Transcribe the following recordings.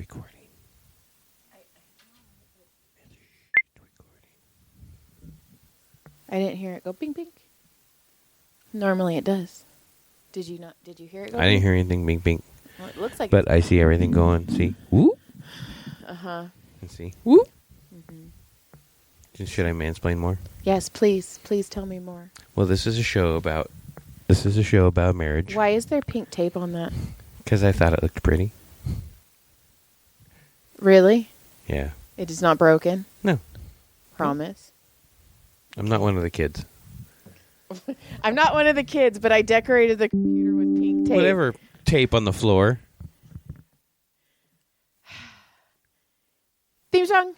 recording. I didn't hear it go bing bing. Normally it does. Did you not? Did you hear it go? I didn't hear anything bing bing. Well, it looks like. But I see everything going. See? Whoop. And see? Whoop. Mm-hmm. Should I mansplain more? Yes, please. Please tell me more. Well, this is a show about marriage. Why is there pink tape on that? Because I thought it looked pretty. Really? Yeah. It is not broken? No. Promise? I'm not one of the kids. I'm not one of the kids, but I decorated the computer with pink tape. Whatever tape on the floor. Theme song.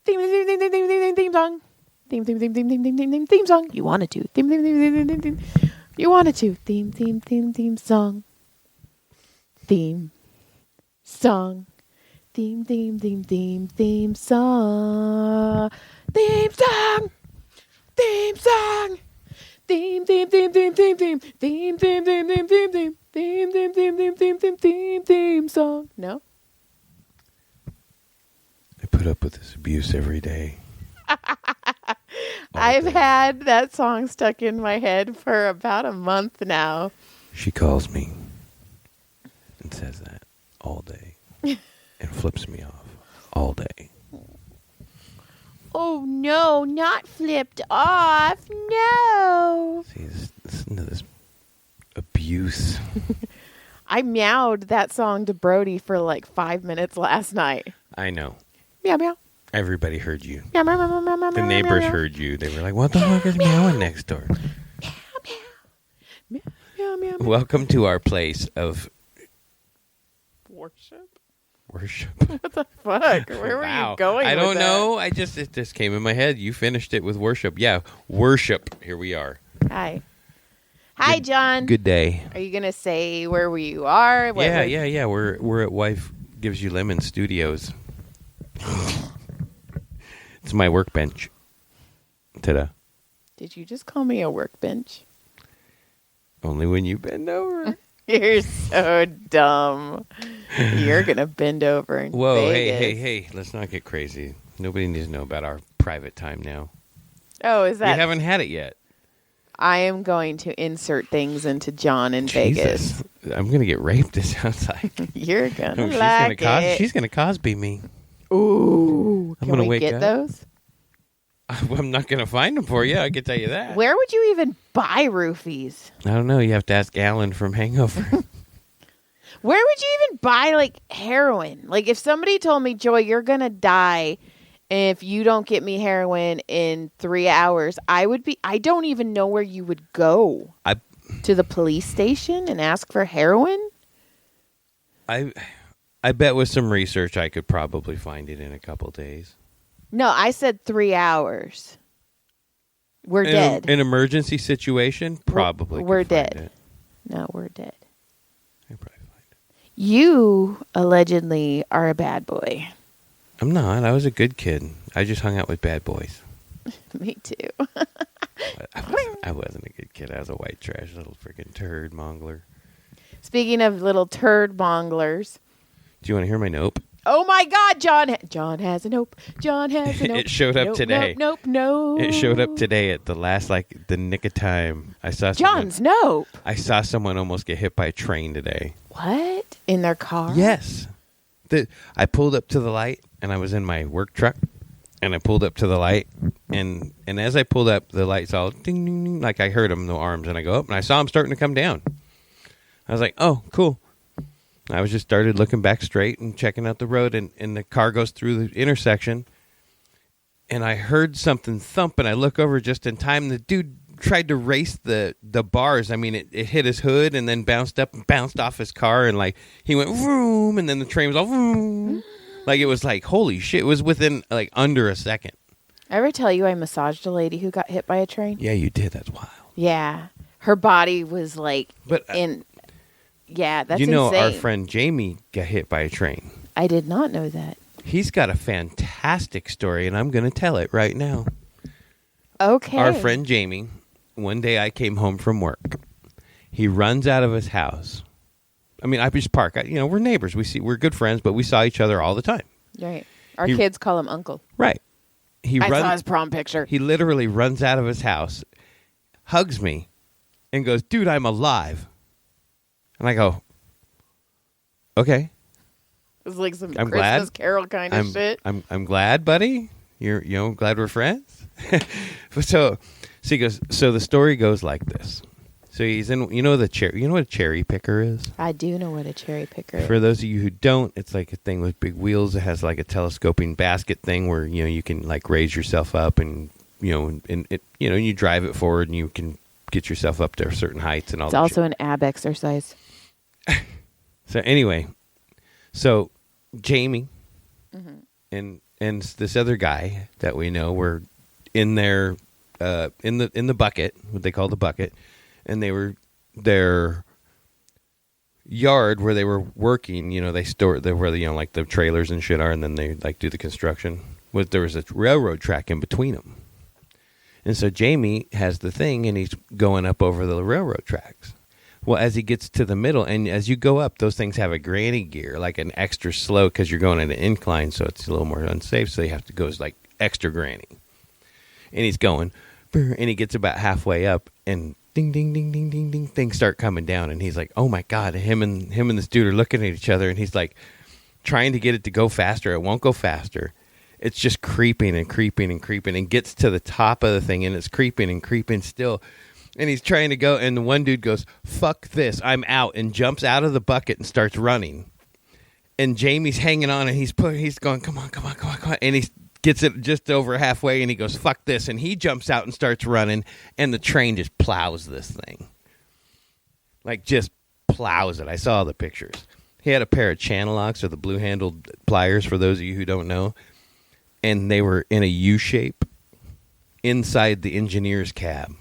Theme song. Theme song. You wanted to. Theme. You wanted to. Theme song. Theme song. Theme song. Theme song. Theme song. Theme song. No? I put up with this abuse every day. I've had that song stuck in my head for about a month now. She calls me and says that all day and flips me off all day. Oh, no, not flipped off. No. See, listen to this abuse. I meowed that song to Brody for like 5 minutes last night. I know. Meow, meow. Everybody heard you. Meow, meow, meow, meow, meow, The meow, neighbors meow, heard you. They were like, what the fuck is meowing next door? meow, meow, meow, meow. Welcome to our place of Worship? worship. What the fuck? Where were Wow. you going I don't with that? know. It just came in my head. You finished it with worship. Yeah, worship. Here we are. Hi. Hi, John. Good day. Are you going to say where you are? Yeah. We're at Wife Gives You Lemon Studios. It's my workbench. Ta-da. Did you just call me a workbench? Only when you bend over. You're so dumb. You're going to bend over in Whoa, Vegas. hey. Let's not get crazy. Nobody needs to know about our private time now. Oh, is that? We haven't had it yet. I am going to insert things into John in Jesus. Vegas. I'm going to get raped, it sounds like. You're going to Oh, like it. She's going to Cosby me. Ooh. I'm Can gonna we wake get up. those? I'm not going to find them for you. I can tell you that. Where would you even buy roofies? I don't know. You have to ask Alan from Hangover. Where would you even buy, like, heroin? Like, if somebody told me, Joy, you're going to die if you don't get me heroin in 3 hours, I don't even know where you would go. To the police station and ask for heroin? I bet with some research I could probably find it in a couple days. No, I said 3 hours. We're dead. An emergency situation, probably. We're could find dead. It. No, we're dead. I probably find it. You allegedly are a bad boy. I'm not. I was a good kid. I just hung out with bad boys. Me too. I wasn't a good kid. I was a white trash little freaking turd mongler. Speaking of little turd monglers. Do you want to hear my nope? Oh my God, John has a nope. John has a nope. It showed up today. Nope. It showed up today at the last, the nick of time. I saw John's nope. I saw someone almost get hit by a train today. What? In their car? Yes. I pulled up to the light, and I was in my work truck, and I pulled up to the light, and as I pulled up, the light's all ding, ding, ding, like I heard him, no arms, and I go up, and I saw him starting to come down. I was like, oh, cool. I was just started looking back straight and checking out the road, and the car goes through the intersection, and I heard something thump, and I look over just in time. The dude tried to race the bars. I mean, it hit his hood and then bounced up and bounced off his car, and he went vroom, and then the train was all vroom. It was like, holy shit. It was within under a second. I ever tell you I massaged a lady who got hit by a train? Yeah, you did. That's wild. Yeah. Her body was yeah, that's insane. Our friend Jamie got hit by a train. I did not know that. He's got a fantastic story, and I'm going to tell it right now. Okay. Our friend Jamie, one day I came home from work. He runs out of his house. I mean, I just park. We're neighbors. We're good friends, but we saw each other all the time. Right. Our kids call him Uncle. Right. I saw his prom picture. He literally runs out of his house, hugs me, and goes, "Dude, I'm alive." And I go, "Okay." It was like some I'm Christmas glad. Carol kind of shit. I'm glad, buddy. You're glad we're friends. So he goes. So the story goes like this. So he's in. The cherry. You know what a cherry picker is? I do know what a cherry picker is. For those of you who don't, it's like a thing with big wheels. It has like a telescoping basket thing where you can like raise yourself up and you drive it forward and you can get yourself up to certain heights and all. It's also an ab exercise. So anyway, Jamie and this other guy that we know were in their in the bucket, what they call the bucket, and they were their yard where they were working. They store where like the trailers and shit are, and then they like do the construction. There was a railroad track in between them, and so Jamie has the thing, and he's going up over the railroad tracks. Well, as he gets to the middle, and as you go up, those things have a granny gear, like an extra slow, because you're going at an incline, so it's a little more unsafe. So you have to go like extra granny. And he's going, and he gets about halfway up, and ding, ding, ding, ding, ding, ding, things start coming down, and he's like, "Oh my god!" And him and this dude are looking at each other, and he's like trying to get it to go faster. It won't go faster. It's just creeping and creeping and creeping, and gets to the top of the thing, and it's creeping and creeping still. And he's trying to go, and the one dude goes, "Fuck this, I'm out," and jumps out of the bucket and starts running. And Jamie's hanging on, and he's going, come on. And he gets it just over halfway, and he goes, "Fuck this," and he jumps out and starts running, and the train just plows this thing. Like, just plows it. I saw the pictures. He had a pair of channel locks, or the blue-handled pliers, for those of you who don't know, and they were in a U shape inside the engineer's cab.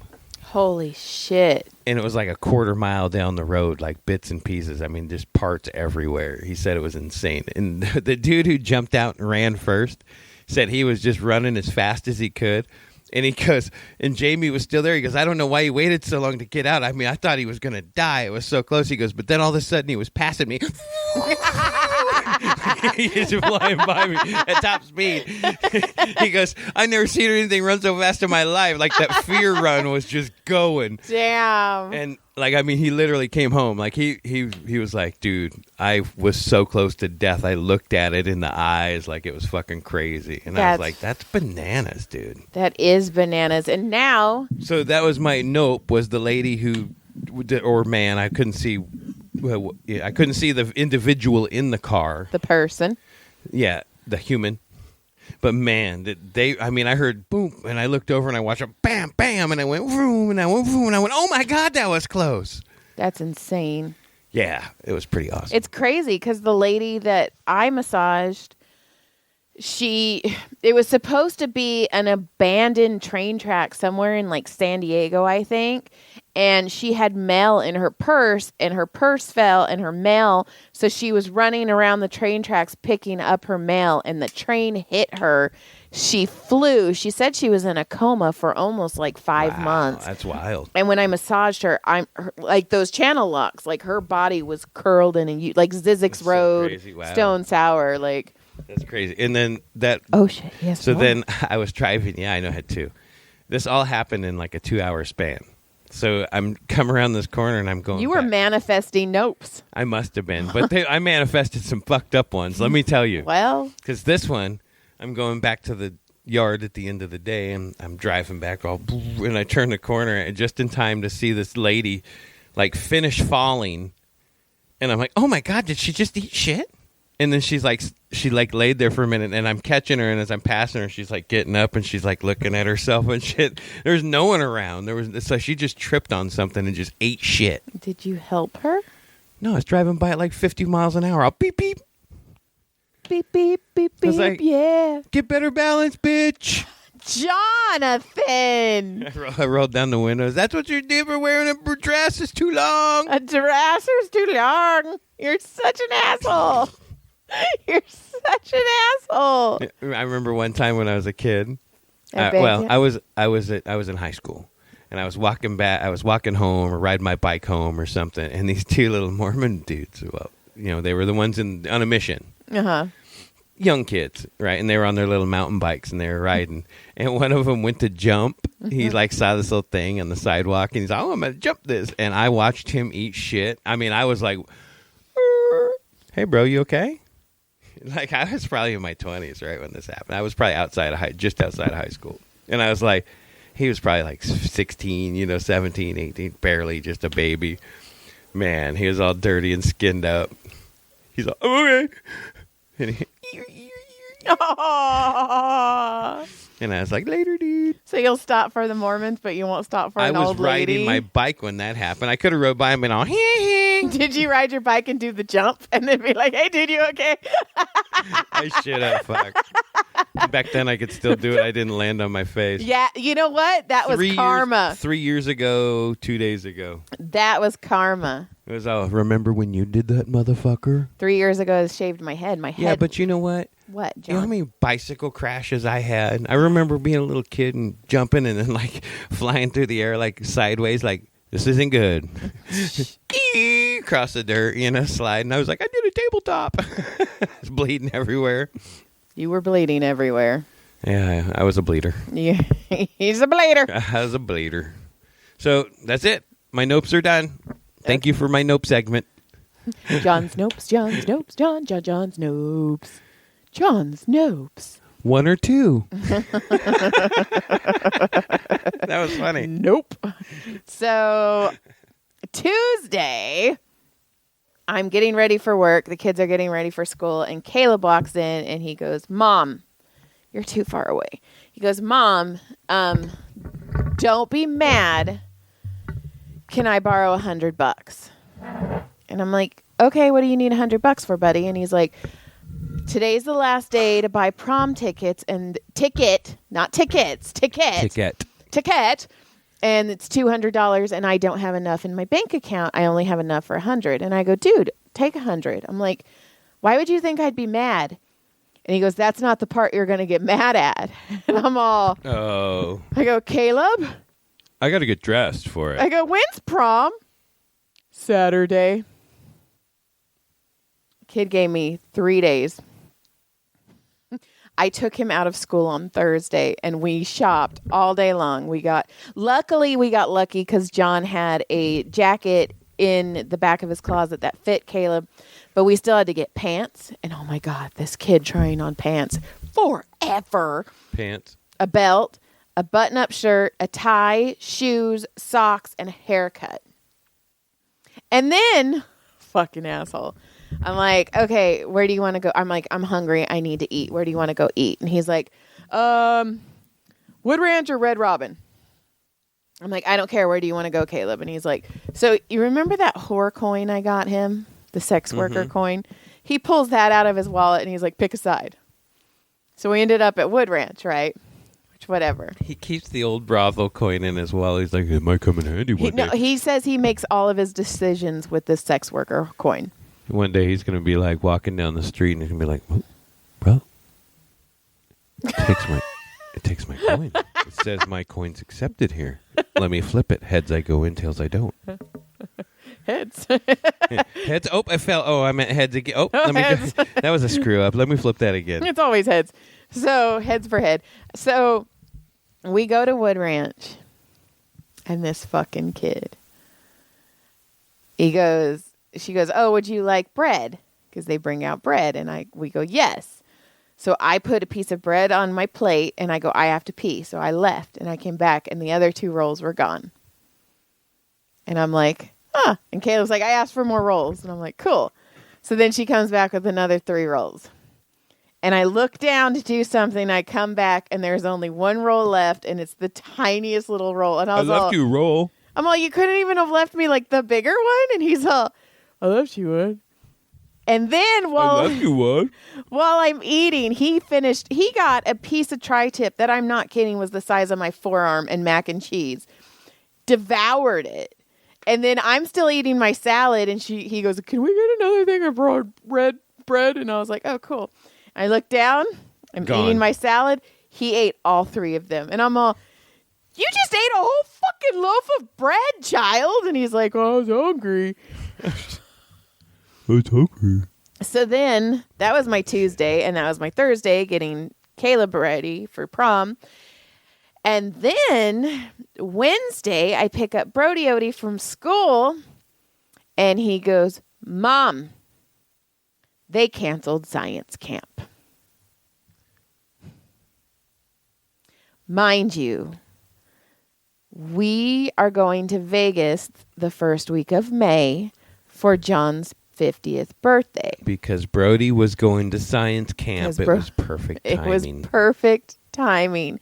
Holy shit. And it was like a quarter mile down the road, like bits and pieces. I mean, just parts everywhere. He said it was insane. And the dude who jumped out and ran first said he was just running as fast as he could. And he goes, and Jamie was still there. He goes, "I don't know why he waited so long to get out. I mean, I thought he was going to die. It was so close." He goes, "But then all of a sudden he was passing me." He's flying by me at top speed. He goes, "I never seen anything run so fast in my life." Like, that fear run was just going. Damn. And like, I mean, he literally came home. Like, he was like, "Dude, I was so close to death. I looked at it in the eyes like it was fucking crazy." And I was like, "That's bananas, dude." That is bananas. And now, so that was my nope, was the lady who, or man, I couldn't see. Well, I couldn't see the individual in the car. the person. Yeah, the human. But man, I heard boom, and I looked over and I watched a bam, bam, and I went vroom, and I went vroom, and I went, "Oh my god, that was close." That's insane. Yeah, it was pretty awesome. It's crazy because the lady that I massaged, it was supposed to be an abandoned train track somewhere in like San Diego, I think. And she had mail in her purse, and her purse fell and her mail. So she was running around the train tracks picking up her mail, and the train hit her. She flew. She said she was in a coma for almost like 5 months. That's wild. And when I massaged her, like those channel locks, like her body was curled in like Zizek's Road, so wow. Stone Sour, like. That's crazy. And then that. Oh shit! Yes. So then I was driving. Yeah, I know I had two. This all happened in like a 2-hour span. So I'm come around this corner and I'm going. You were manifesting nopes. I must have been, but I manifested some fucked up ones. Let me tell you. Well, because this one, I'm going back to the yard at the end of the day, and I'm driving back and I turn the corner and just in time to see this lady like finish falling, and I'm like, "Oh my god, did she just eat shit?" And then she laid there for a minute, and I'm catching her, and as I'm passing her, she's like getting up, and she's like looking at herself and shit. There's no one around. It's like she just tripped on something and just ate shit. Did you help her? No, I was driving by at like 50 miles an hour. I'll beep beep. Beep beep beep beep. Like, yeah. Get better balance, bitch. Jonathan. I rolled down the windows. That's what you did for wearing a dress. It's too long. A dress is too long. You're such an asshole. You're such an asshole. I remember one time when I was a kid. I I was in high school, and I was walking back. I was walking home or riding my bike home or something, and these two little Mormon dudes. Well, they were the ones on a mission. Young kids, right? And they were on their little mountain bikes and they were riding. And one of them went to jump. He saw this little thing on the sidewalk and he's like, "Oh, I'm gonna jump this." And I watched him eat shit. I mean, I was like, "Hey, bro, you okay?" Like, I was probably in my 20s, right, when this happened. I was probably just outside of high school. And I was like, he was probably like 16, 17, 18, barely just a baby. Man, he was all dirty and skinned up. He's like, "I'm okay." And and I was like, "Later, dude." So you'll stop for the Mormons, but you won't stop for an old lady? I was riding my bike when that happened. I could have rode by him and all, Did you ride your bike and do the jump and then be like, "Hey, dude, you okay?" I should have. Fuck. Back then, I could still do it. I didn't land on my face. Yeah, you know what? That was karma. 3 years ago, 2 days ago. That was karma. It was all, "Remember when you did that, motherfucker?" 3 years ago, I shaved my head. Yeah, but you know what? What, John? You know how many bicycle crashes I had? I remember being a little kid and jumping and then like flying through the air like sideways, like, "This isn't good." Across the dirt, sliding. I was like, "I did a tabletop." I was bleeding everywhere. You were bleeding everywhere. Yeah, I was a bleeder. Yeah, he's a bleeder. I was a bleeder. So that's it. My nopes are done. Thank you for my nope segment. John's nopes, John's nopes, John's nopes. John's nopes. 1 or 2. That was funny. Nope. So Tuesday, I'm getting ready for work. The kids are getting ready for school. And Caleb walks in and he goes, "Mom, you're too far away." He goes, "Mom, don't be mad. Can I borrow $100? And I'm like, "Okay, what do you need $100 for, buddy?" And he's like, "Today's the last day to buy prom tickets and ticket, and it's $200 and I don't have enough in my bank account. I only have enough for $100. And I go, "Dude, take $100. I'm like, "Why would you think I'd be mad?" And he goes, "That's not the part you're going to get mad at." And I'm all, "Oh." I go, "Caleb, I got to get dressed for it." I go, "When's prom?" "Saturday." Kid gave me 3 days. I took him out of school on Thursday and we shopped all day long. Luckily we got lucky because John had a jacket in the back of his closet that fit Caleb, but we still had to get pants. And oh my God, this kid trying on pants forever. Pants. A belt, a button-up shirt, a tie, shoes, socks, and a haircut. And then, fucking asshole, I'm like, "Okay, where do you want to go?" I'm like, "I'm hungry. I need to eat. Where do you want to go eat?" And he's like, "Wood Ranch or Red Robin?" I'm like, "I don't care. Where do you want to go, Caleb?" And he's like, "So you remember that whore coin I got him? The sex worker coin?" He pulls that out of his wallet and he's like, "Pick a side." So we ended up at Wood Ranch, right? Which, whatever. He keeps the old brothel coin in as well. He's like, "It might come in handy one day." No, he says he makes all of his decisions with this sex worker coin. One day he's going to be like walking down the street and he's going to be like, "Oh, bro, it takes my coin. It says my coin's accepted here. Let me flip it. Heads I go in, tails I don't." Heads. Heads. Oh, I fell. Oh, I meant heads again. Oh, Heads. That was a screw up. Let me flip that again. It's always heads. So heads for head. So we go to Wood Ranch and this fucking kid, she goes, "Oh, would you like bread?" Because they bring out bread. And we go, "Yes." So I put a piece of bread on my plate and I go, "I have to pee." So I left and I came back and the other 2 rolls were gone. And I'm like, "Huh." And Caleb's like, "I asked for more rolls." And I'm like, "Cool." So then she comes back with another 3 rolls. And I look down to do something. I come back and there's only 1 roll left and it's the tiniest little roll. And I left you roll. I'm all, "You couldn't even have left me like the bigger one?" And he's all, "I left you one." And then while I'm eating, he got a piece of tri-tip that, I'm not kidding, was the size of my forearm and mac and cheese. Devoured it. And then I'm still eating my salad and he goes, "Can we get another thing of red bread?" And I was like, "Oh, cool." I look down, I'm eating my salad. He ate all 3 of them. And I'm all, You just ate a whole fucking loaf of bread, child. And he's like, oh, I was hungry. I was hungry. So then that was my Tuesday, and that was my Thursday getting Caleb ready for prom. And then Wednesday, I pick up Brody Odie from school, and he goes, Mom, they canceled science camp. Mind you, we are going to Vegas the first week of May for John's 50th birthday. Because Brody was going to science camp. It was perfect timing. It was perfect timing.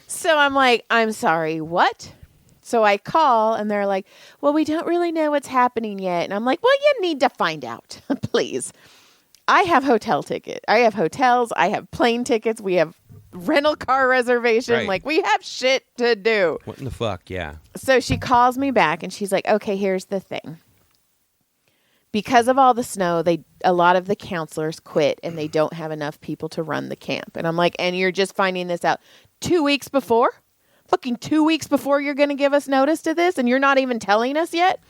So I'm like, I'm sorry, what? So I call, and they're like, well, we don't really know what's happening yet. And I'm like, well, you need to find out, please. I have hotel ticket. I have hotels. I have plane tickets. We have rental car reservation. Right. Like, we have shit to do. What in the fuck? Yeah. So she calls me back, and she's like, okay, here's the thing. Because of all the snow, a lot of the counselors quit, and they don't have enough people to run the camp. And I'm like, and you're just finding this out 2 weeks before? Fucking 2 weeks before you're going to give us notice to this, and you're not even telling us yet?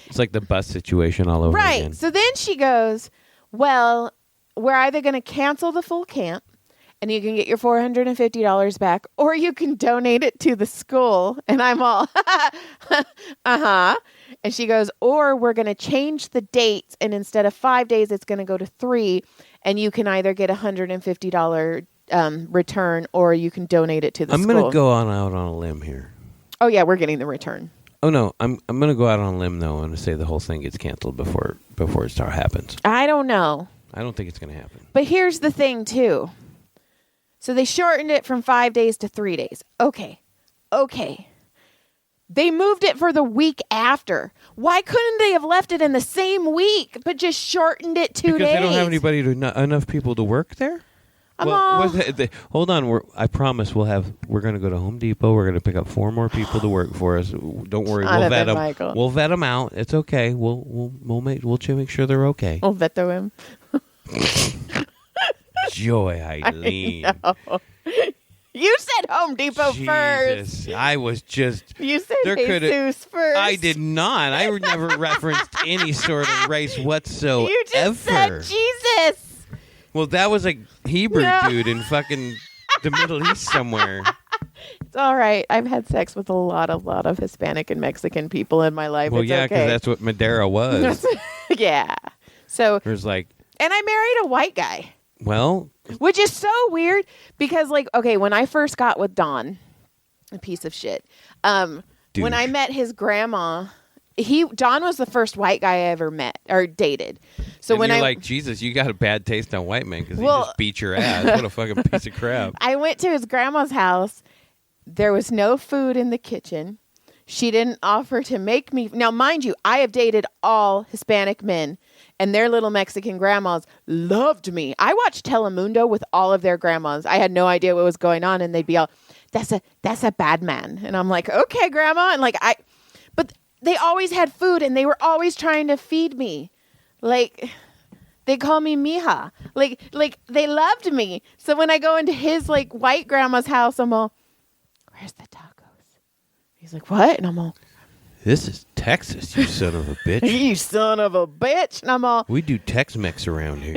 It's like the bus situation all over again. Right. So then she goes, well, we're either going to cancel the full camp, and you can get your $450 back, or you can donate it to the school. And I'm all, uh-huh. And she goes, or we're going to change the dates, and instead of 5 days, it's going to go to 3, and you can either get $150 return, or you can donate it to the school. I'm going to go out on a limb here. Oh, yeah, we're getting the return. Oh, no, I'm going to go out on a limb, though, and say the whole thing gets canceled before it happens. I don't know. I don't think it's going to happen. But here's the thing, too. So they shortened it from 5 days to 3 days. Okay. They moved it for the week after. Why couldn't they have left it in the same week, but just shortened it 2 days? Because they don't have anybody enough people to work there? Hold on. I promise we're going to go to Home Depot. We're going to pick up 4 more people to work for us. Don't worry. We'll vet them. Michael. We'll vet them out. It's okay. We'll make sure they're okay. We'll veto him. Joy, Eileen. You said Home Depot Jesus, first. I was just... You said Jesus first. I did not. I never referenced any sort of race whatsoever. You just said Jesus. Well, that was a Hebrew dude in fucking the Middle East somewhere. It's all right. I've had sex with a lot of Hispanic and Mexican people in my life. Well, it's yeah, because that's what Madera was. Yeah. So... There's like... And I married a white guy. Well... Which is so weird because, like, okay, when I first got with Don, a piece of shit, when I met his grandma, Don was the first white guy I ever met or dated. So when you're like, Jesus, you got a bad taste on white men because he just beat your ass. What a fucking piece of crap. I went to his grandma's house. There was no food in the kitchen. She didn't offer to make me. Now, mind you, I have dated all Hispanic men, and their little Mexican grandmas loved me. I watched Telemundo with all of their grandmas. I had no idea what was going on, and they'd be all, that's a bad man. And I'm like, okay, grandma. And like, but they always had food, and they were always trying to feed me. Like, they call me mija. Like they loved me. So when I go into his like white grandma's house, I'm all, where's the tacos? He's like, what? And I'm all, this is Texas, you son of a bitch. You son of a bitch. And I'm all, we do Tex-Mex around here.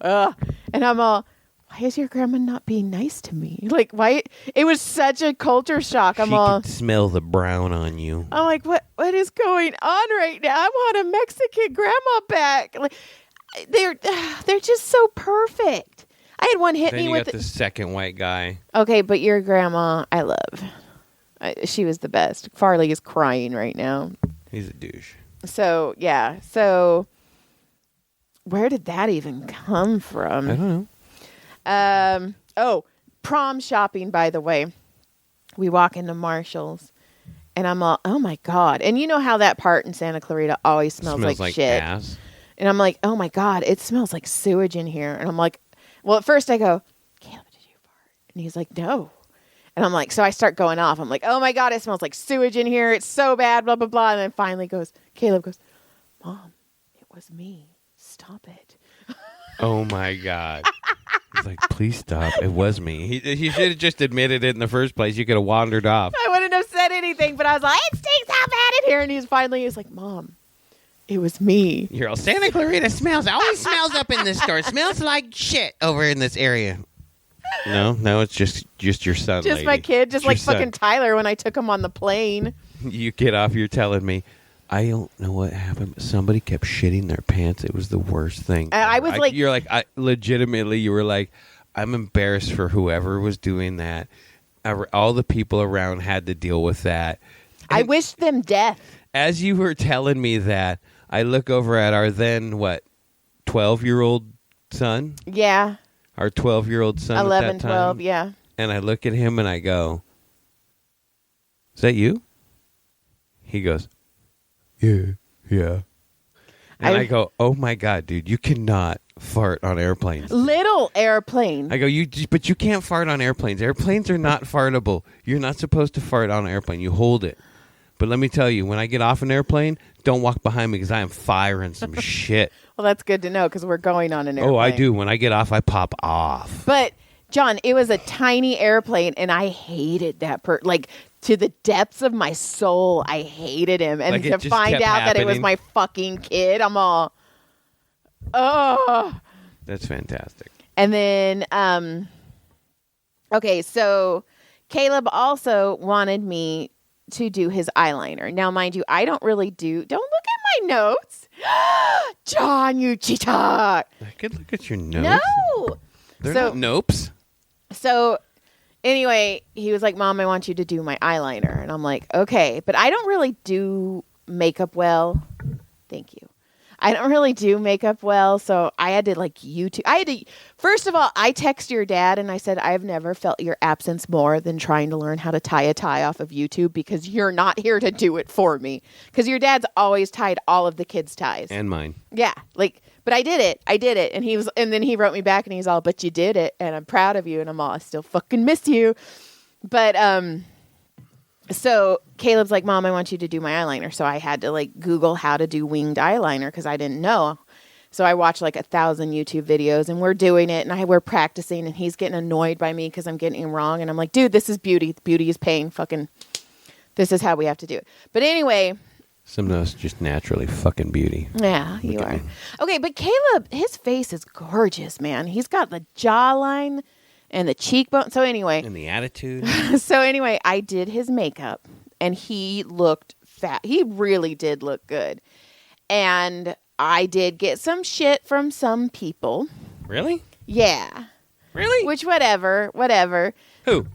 And I'm all, why is your grandma not being nice to me? Like, why? It was such a culture shock. She could smell the brown on you. I'm like, what is going on right now? I want a Mexican grandma back. Like, they're just so perfect. I had one hit then me you with got the second white guy. Okay, but your grandma, I love. She was the best. Farley is crying right now. He's a douche. So, yeah. So, where did that even come from? I don't know. Prom shopping, by the way. We walk into Marshall's, and I'm all, oh, my God. And you know how that part in Santa Clarita always smells like shit. Ass. And I'm like, oh, my God, it smells like sewage in here. And I'm like, well, at first I go, Caleb, did you fart? And he's like, no. And I'm like, so I start going off. I'm like, oh my God, it smells like sewage in here. It's so bad, blah, blah, blah. And then finally Caleb goes, Mom, it was me. Stop it. Oh my God. He's like, please stop. It was me. He should have just admitted it in the first place. You could have wandered off. I would have anything, but I was like, it stinks so bad in here. And he's like, Mom, it was me. You're all, Santa Clarita always smells up in this store. It smells like shit over in this area. No, it's just your son, Just lady. my kid, just It's like your son. fucking Tyler when I took him on the plane. You get off, you're telling me, I don't know what happened, but somebody kept shitting their pants. It was the worst thing. And I was like... You're like, legitimately, you were like, I'm embarrassed for whoever was doing that. All the people around had to deal with that. And I wished them death. as you were telling me that, I look over at our then, 12-year-old son? Yeah. Our 12-year-old son 11, at that time. 12, yeah. And I look at him and I go, is that you? He goes, yeah. And I go, oh my God, dude, you cannot fart on airplanes. Little airplane. I go, but you can't fart on airplanes. Airplanes are not fartable. You're not supposed to fart on an airplane. You hold it. But let me tell you, when I get off an airplane, don't walk behind me because I am firing some shit. Well, that's good to know because we're going on an airplane. Oh, I do. When I get off, I pop off. But, John, it was a tiny airplane, and I hated that to the depths of my soul, I hated him. And Like, it to just find kept out that it was happening. my fucking kid, I'm all, oh. That's fantastic. And then, okay, so Caleb also wanted me to do his eyeliner. Now, mind you, I don't really don't look at my notes. John, you cheater. I could look at your notes. No. They're So- not nopes. So anyway, he was like, Mom, I want you to do my eyeliner. And I'm like, okay. But I don't really do makeup well. Thank you. I don't really do makeup well. So I had to YouTube. First of all, I text your dad and I said, I've never felt your absence more than trying to learn how to tie a tie off of YouTube because you're not here to do it for me. Because your dad's always tied all of the kids' ties. And mine. Yeah. But I did it. And then he wrote me back and he's all, but you did it. And I'm proud of you. And I'm all, I still fucking miss you. But, so Caleb's like, Mom, I want you to do my eyeliner. So I had to Google how to do winged eyeliner because I didn't know. So I watched 1,000 YouTube videos and we're doing it and we're practicing and he's getting annoyed by me because I'm getting it wrong. And I'm like, dude, this is beauty. Beauty is pain. Fucking, this is how we have to do it. But anyway. Some of us just naturally fucking beauty. Yeah, you Look at are. me. Okay, but Caleb, his face is gorgeous, man. He's got the jawline and the cheekbone. So anyway. And the attitude. I did his makeup and he looked fat. He really did look good. And I did get some shit from some people. Really? Yeah. Really? Which, whatever. Who?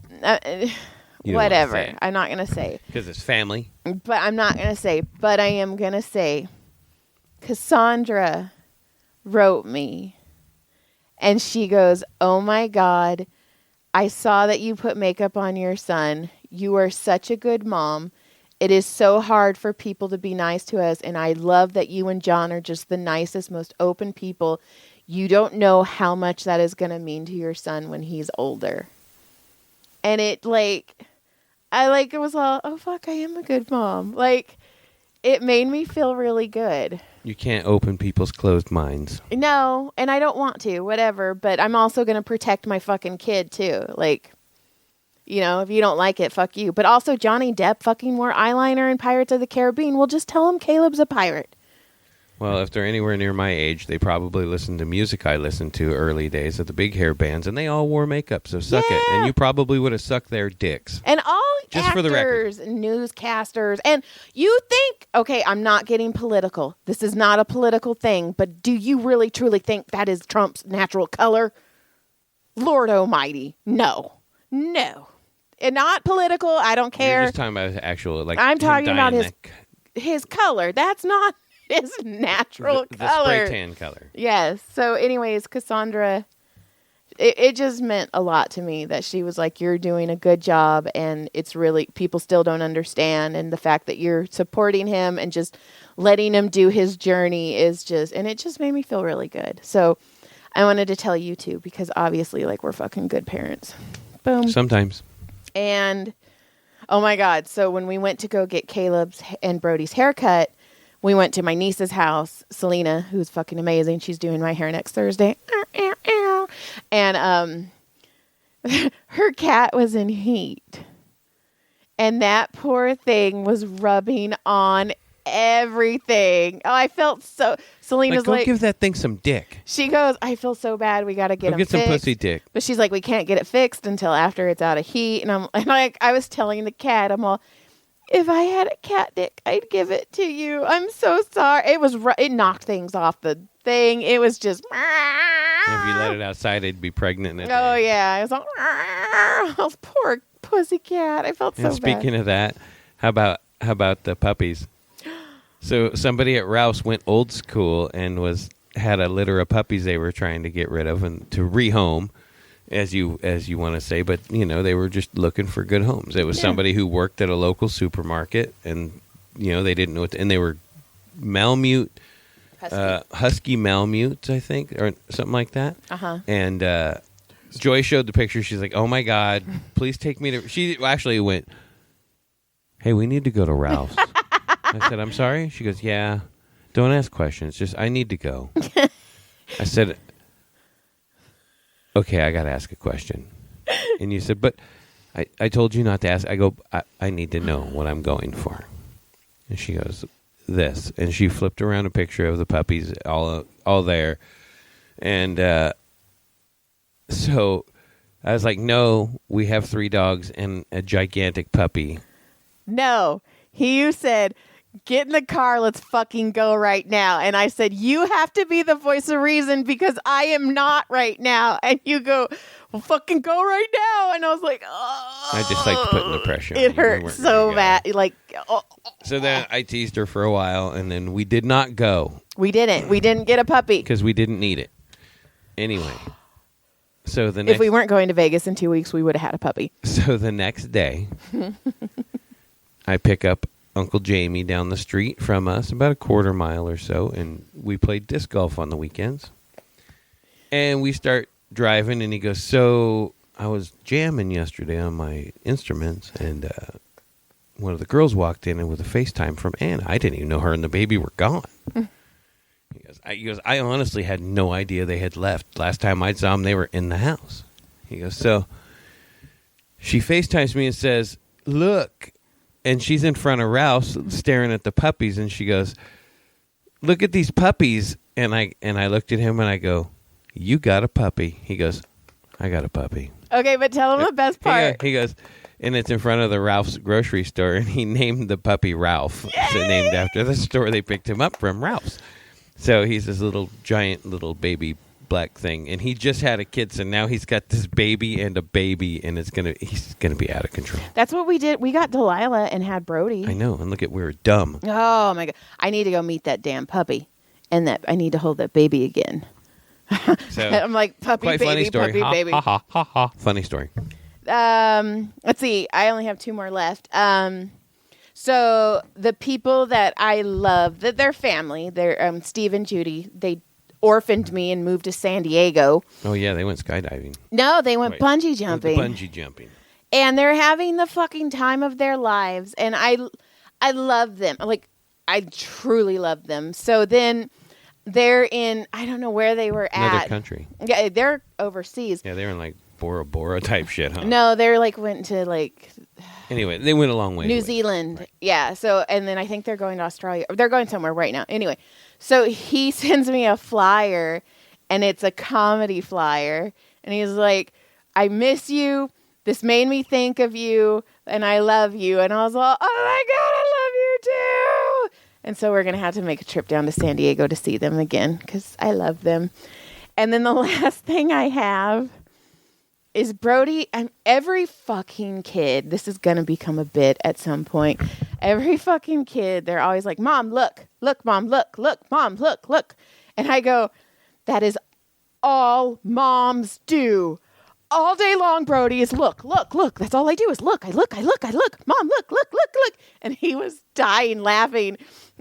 You don't Whatever. wanna say it. I'm not going to say. Because it's family. But I'm not going to say. But I am going to say Cassandra wrote me. And she goes, oh my God, I saw that you put makeup on your son. You are such a good mom. It is so hard for people to be nice to us. And I love that you and John are just the nicest, most open people. You don't know how much that is going to mean to your son when he's older. And it it was all, oh fuck, I am a good mom. It made me feel really good. You can't open people's closed minds. No, and I don't want to, whatever, but I'm also going to protect my fucking kid too. If you don't like it, fuck you. But also Johnny Depp fucking wore eyeliner in Pirates of the Caribbean. Well, just tell him Caleb's a pirate. Well, if they're anywhere near my age, they probably listened to music I listened to early days of the big hair bands, and they all wore makeup, so suck it. And you probably would have sucked their dicks. And all Just actors for the record. and newscasters. And you think, okay, I'm not getting political. This is not a political thing, but do you really truly think that is Trump's natural color? Lord almighty. No. And not political. I don't care. You're just talking about actual, I'm talking about his his color. That's not his natural the color. spray tan color. Yes. So anyways, Cassandra, it just meant a lot to me that she was like, you're doing a good job and it's really, people still don't understand. And the fact that you're supporting him and just letting him do his journey is just, and it just made me feel really good. So I wanted to tell you too, because obviously we're fucking good parents. Boom. Sometimes. And oh my God. So when we went to go get Caleb's and Brody's haircut, we went to my niece's house, Selena, who's fucking amazing. She's doing my hair next Thursday. And her cat was in heat. And that poor thing was rubbing on everything. Oh, I felt so. Selena's go give that thing some dick. She goes, I feel so bad. We got to get him get fixed. some pussy dick. But she's like, we can't get it fixed until after it's out of heat. And I was telling the cat, I'm all, if I had a cat dick, I'd give it to you. I'm so sorry. It knocked things off the thing. It was just. If you let it outside, it'd be pregnant. Oh yeah, I was like, oh, poor pussy cat. I felt so bad. Speaking of that, how about the puppies? So somebody at Ralph's went old school and had a litter of puppies they were trying to get rid of and to rehome, as you want to say, but they were just looking for good homes. It was somebody who worked at a local supermarket, and they didn't know and they were Malamute, husky Malamutes, I think, or something like that. And Joy showed the picture. She's like, "Oh my God, please take me to." She actually went, "Hey, we need to go to Ralph's." I said, "I'm sorry?" She goes, "Yeah, don't ask questions. Just, I need to go." I said, "Okay, I got to ask a question." And you said, "But I told you not to ask." I go, I need to know what I'm going for." And she goes, "This." And she flipped around a picture of the puppies all there. And so I was like, "No, we have 3 dogs and a gigantic puppy." No, you said, get in the car, let's fucking go right now. And I said, you have to be the voice of reason because I am not right now. And you go, well, fucking go right now. And I was like, oh. I just like putting the pressure on it you. hurt so bad. Like, oh. So then I teased her for a while, and then we did not go. We didn't get a puppy. Because we didn't need it. Anyway. So if we weren't going to Vegas in 2 weeks, we would have had a puppy. So the next day, I pick up Uncle Jamie down the street from us, about a quarter mile or so, and we played disc golf on the weekends. And we start driving, and he goes, "So I was jamming yesterday on my instruments, and one of the girls walked in and with a FaceTime from Anna. I didn't even know her and the baby were gone." He goes, I honestly had no idea they had left. Last time I saw them, they were in the house. He goes, so she FaceTimes me and says, "Look." And she's in front of Ralph's staring at the puppies, and she goes, "Look at these puppies." And I looked at him and I go, "You got a puppy." He goes, "I got a puppy." Okay, but tell him the best part. He goes, and it's in front of the Ralph's grocery store, and he named the puppy Ralph. So named after the store they picked him up from, Ralph's. So he's this giant little baby black thing, and he just had a kid, so now he's got this baby and a baby, and he's gonna be out of control. That's what we did. We got Delilah and had Brody. I know, and we were dumb. Oh my God, I need to go meet that damn puppy, and I need to hold that baby again. So I'm like, puppy, quite baby, funny story. puppy, baby. Ha ha ha ha. Funny story. Let's see. I only have 2 more left. So the people that I love, they're family. They're Steve and Judy. They orphaned me and moved to San Diego. Oh yeah, they went skydiving. No, they went bungee jumping. Bungee jumping. And they're having the fucking time of their lives, and I love them. Like, I truly love them. So then they're in, I don't know where they were at. Another country. Yeah, they're overseas. Yeah, they're in like Bora Bora type shit, huh? No, they're went to Anyway, they went a long way. New Zealand. Right. Yeah. So, and then I think they're going to Australia. They're going somewhere right now. Anyway, so he sends me a flyer, and it's a comedy flyer. And he's like, "I miss you. This made me think of you, and I love you." And I was like, "Oh my God, I love you too." And so we're going to have to make a trip down to San Diego to see them again because I love them. And then the last thing I have is Brody, and every fucking kid, this is going to become a bit at some point. Every fucking kid, they're always like, "Mom, look, Mom, look, Mom, look. And I go, that is all moms do. All day long, Brody is look. That's all I do is look. I look. Mom, look. And he was dying laughing.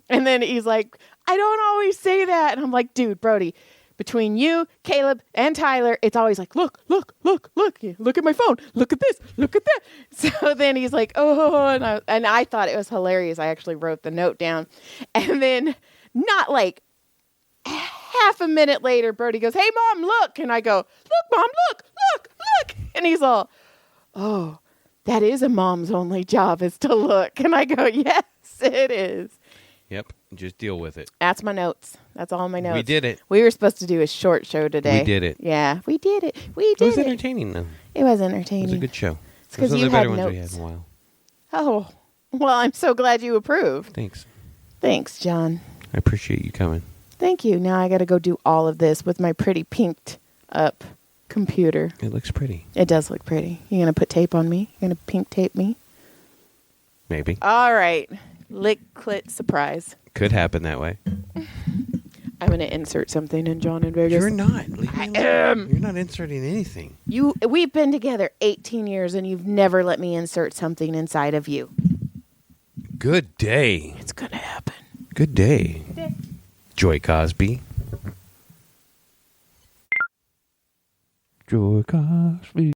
And then he's like, "I don't always say that." And I'm like, "Dude, Brody, between you, Caleb, and Tyler, it's always like, look. Look at my phone. Look at this. Look at that." So then he's like, "Oh," and I thought it was hilarious. I actually wrote the note down. And then not like half a minute later, Brody goes, "Hey, Mom, look." And I go, "Look, Mom, look. And he's all, "Oh, that is a mom's only job is to look. And I go, yes, it is. Yep. Just deal with it. That's my notes. That's all my notes. We did it. We were supposed to do a short show today. We did it. Yeah, we did it. We did It was it. entertaining, though. It was It entertaining. was a good show. It's because It was you one of the had better notes. ones we had in a while. Oh, well, I'm so glad you approved. Thanks. Thanks, John. I appreciate you coming. Thank you. Now I got to go do all of this with my pretty pinked up computer. It looks pretty. It does look pretty. You going to put tape on me? You going to pink tape me? Maybe. All right. Lick, clit, surprise. Could happen that way. I'm going to insert something in John and Vegas. You're not. Leave me alone. You're not inserting anything. We've been together 18 years and you've never let me insert something inside of you. Good day. It's going to happen. Good day. Joy Cosby. Joy Cosby.